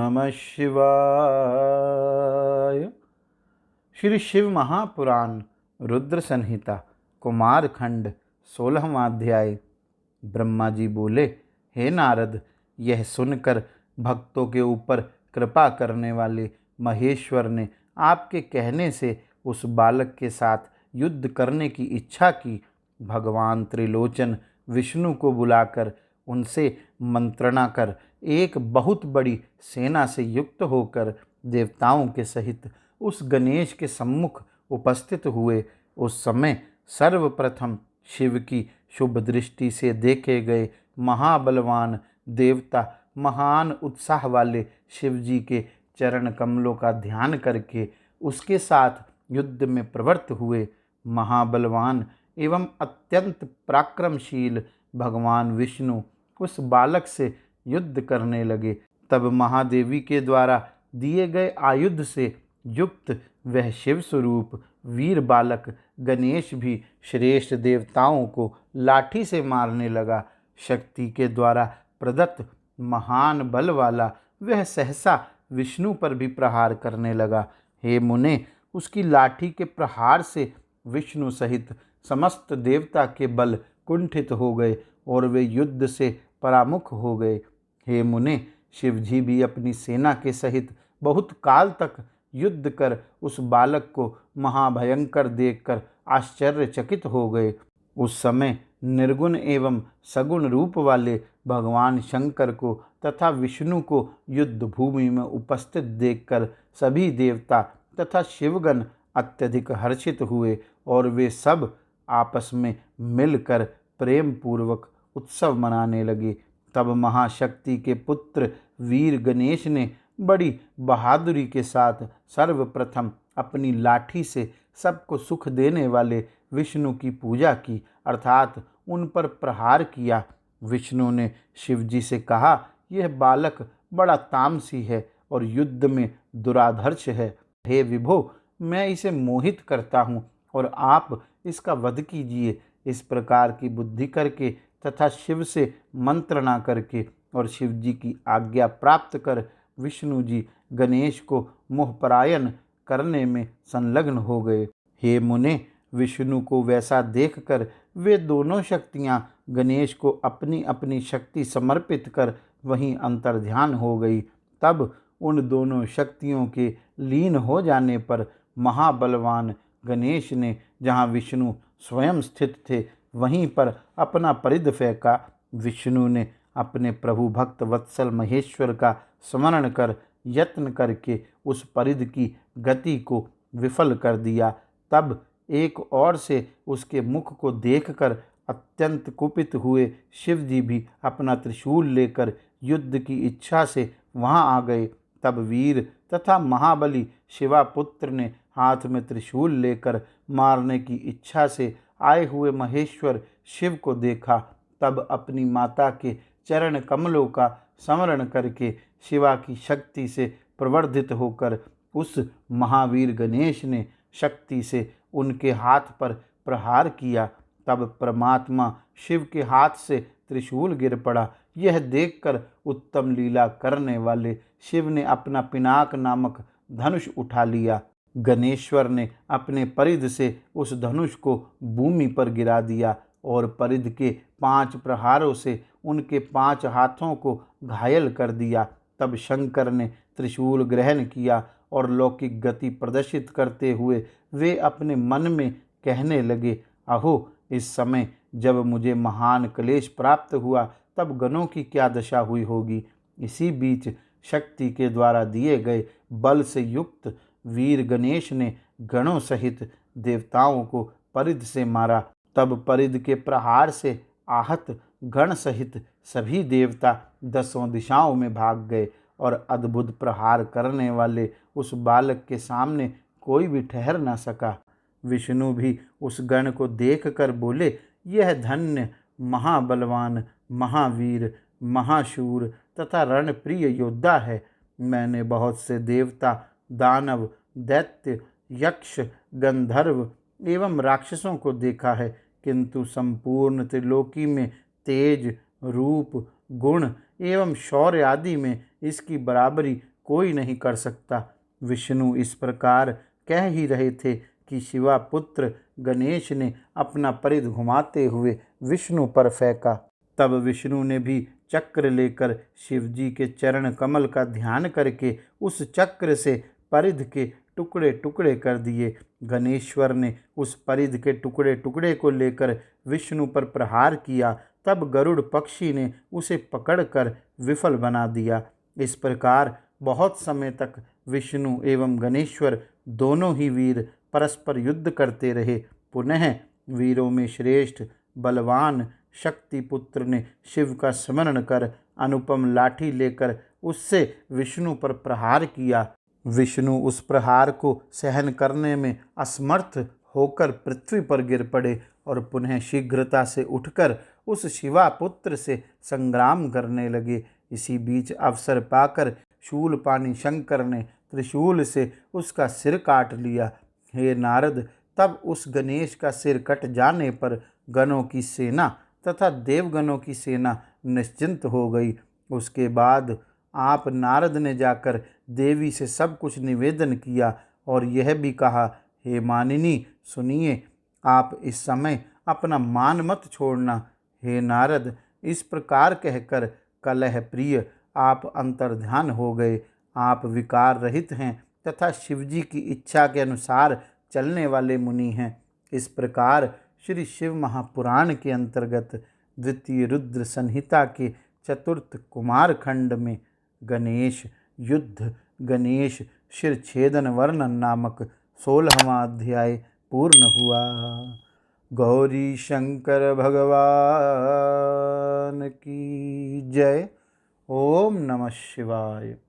नमः शिवाय। श्री शिव महापुराण रुद्र संहिता कुमार खंड 16वां अध्याय। ब्रह्मा जी बोले, हे नारद, यह सुनकर भक्तों के ऊपर कृपा करने वाले महेश्वर ने आपके कहने से उस बालक के साथ युद्ध करने की इच्छा की। भगवान त्रिलोचन विष्णु को बुलाकर उनसे मंत्रणा कर एक बहुत बड़ी सेना से युक्त होकर देवताओं के सहित उस गणेश के सम्मुख उपस्थित हुए। उस समय सर्वप्रथम शिव की शुभ दृष्टि से देखे गए महाबलवान देवता महान उत्साह वाले शिव जी के चरण कमलों का ध्यान करके उसके साथ युद्ध में प्रवृत्त हुए। महाबलवान एवं अत्यंत पराक्रमशील भगवान विष्णु उस बालक से युद्ध करने लगे। तब महादेवी के द्वारा दिए गए आयुध से युक्त वह शिव स्वरूप वीर बालक गणेश भी श्रेष्ठ देवताओं को लाठी से मारने लगा। शक्ति के द्वारा प्रदत्त महान बल वाला वह सहसा विष्णु पर भी प्रहार करने लगा। हे मुने, उसकी लाठी के प्रहार से विष्णु सहित समस्त देवता के बल कुंठित हो गए और वे युद्ध से परामुख हो गए। हे मुने, शिवजी भी अपनी सेना के सहित बहुत काल तक युद्ध कर उस बालक को महाभयंकर देखकर आश्चर्यचकित हो गए। उस समय निर्गुण एवं सगुण रूप वाले भगवान शंकर को तथा विष्णु को युद्ध भूमि में उपस्थित देखकर सभी देवता तथा शिवगण अत्यधिक हर्षित हुए और वे सब आपस में मिलकर प्रेम पूर्वक उत्सव मनाने लगे। तब महाशक्ति के पुत्र वीर गणेश ने बड़ी बहादुरी के साथ सर्वप्रथम अपनी लाठी से सबको सुख देने वाले विष्णु की पूजा की, अर्थात उन पर प्रहार किया। विष्णु ने शिवजी से कहा, यह बालक बड़ा तामसी है और युद्ध में दुराधर्ष है। हे विभो, मैं इसे मोहित करता हूँ और आप इसका वध कीजिए। इस प्रकार की बुद्धि करके तथा शिव से मंत्रणा करके और शिव जी की आज्ञा प्राप्त कर विष्णु जी गणेश को मोहपरायण करने में संलग्न हो गए। हे मुने, विष्णु को वैसा देखकर वे दोनों शक्तियां गणेश को अपनी अपनी शक्ति समर्पित कर वहीं अंतर्ध्यान हो गई। तब उन दोनों शक्तियों के लीन हो जाने पर महाबलवान गणेश ने जहाँ विष्णु स्वयं स्थित थे वहीं पर अपना परिध फेंका। विष्णु ने अपने प्रभु भक्त वत्सल महेश्वर का स्मरण कर यत्न करके उस परिध की गति को विफल कर दिया। तब एक ओर से उसके मुख को देखकर अत्यंत कुपित हुए शिव जी भी अपना त्रिशूल लेकर युद्ध की इच्छा से वहां आ गए। तब वीर तथा महाबली शिवापुत्र ने हाथ में त्रिशूल लेकर मारने की इच्छा से आए हुए महेश्वर शिव को देखा। तब अपनी माता के चरण कमलों का स्मरण करके शिवा की शक्ति से प्रवर्धित होकर उस महावीर गणेश ने शक्ति से उनके हाथ पर प्रहार किया। तब परमात्मा शिव के हाथ से त्रिशूल गिर पड़ा। यह देखकर उत्तम लीला करने वाले शिव ने अपना पिनाक नामक धनुष उठा लिया। गणेश्वर ने अपने परिध से उस धनुष को भूमि पर गिरा दिया और परिध के 5 प्रहारों से उनके 5 हाथों को घायल कर दिया। तब शंकर ने त्रिशूल ग्रहण किया और लौकिक गति प्रदर्शित करते हुए वे अपने मन में कहने लगे, अहो, इस समय जब मुझे महान क्लेश प्राप्त हुआ तब गणों की क्या दशा हुई होगी। इसी बीच शक्ति के द्वारा दिए गए बल से युक्त वीर गणेश ने गणों सहित देवताओं को परिध से मारा। तब परिध के प्रहार से आहत गण सहित सभी देवता 10 दिशाओं में भाग गए और अद्भुत प्रहार करने वाले उस बालक के सामने कोई भी ठहर न सका। विष्णु भी उस गण को देखकर बोले, यह धन्य महाबलवान महावीर महाशूर तथा रणप्रिय योद्धा है। मैंने बहुत से देवता दानव दैत्य यक्ष गंधर्व एवं राक्षसों को देखा है, किंतु संपूर्ण त्रिलोकी में तेज रूप गुण एवं शौर्य आदि में इसकी बराबरी कोई नहीं कर सकता। विष्णु इस प्रकार कह ही रहे थे कि शिवापुत्र गणेश ने अपना परिध घुमाते हुए विष्णु पर फेंका। तब विष्णु ने भी चक्र लेकर शिवजी के चरण कमल का ध्यान करके उस चक्र से परिध के टुकड़े टुकड़े कर दिए। गणेश्वर ने उस परिध के टुकड़े टुकड़े को लेकर विष्णु पर प्रहार किया। तब गरुड़ पक्षी ने उसे पकड़कर विफल बना दिया। इस प्रकार बहुत समय तक विष्णु एवं गणेश्वर दोनों ही वीर परस्पर युद्ध करते रहे। पुनः वीरों में श्रेष्ठ बलवान शक्तिपुत्र ने शिव का स्मरण कर अनुपम लाठी लेकर उससे विष्णु पर प्रहार किया। विष्णु उस प्रहार को सहन करने में असमर्थ होकर पृथ्वी पर गिर पड़े और पुनः शीघ्रता से उठकर उस शिवापुत्र से संग्राम करने लगे। इसी बीच अवसर पाकर शूलपाणी शंकर ने त्रिशूल से उसका सिर काट लिया। हे नारद, तब उस गणेश का सिर कट जाने पर गणों की सेना तथा देवगणों की सेना निश्चिंत हो गई। उसके बाद आप नारद ने जाकर देवी से सब कुछ निवेदन किया और यह भी कहा, हे मानिनी सुनिए, आप इस समय अपना मान मत छोड़ना। हे नारद, इस प्रकार कहकर कलह प्रिय आप अंतर्ध्यान हो गए। आप विकार रहित हैं तथा शिवजी की इच्छा के अनुसार चलने वाले मुनि हैं। इस प्रकार श्री शिव महापुराण के अंतर्गत द्वितीय रुद्र संहिता के चतुर्थ कुमार खंड में गणेश युद्ध गणेश शिरछेदन वर्णन नामक 16वां अध्याय पूर्ण हुआ। गौरी शंकर भगवान की जय। ओम नमः शिवाय।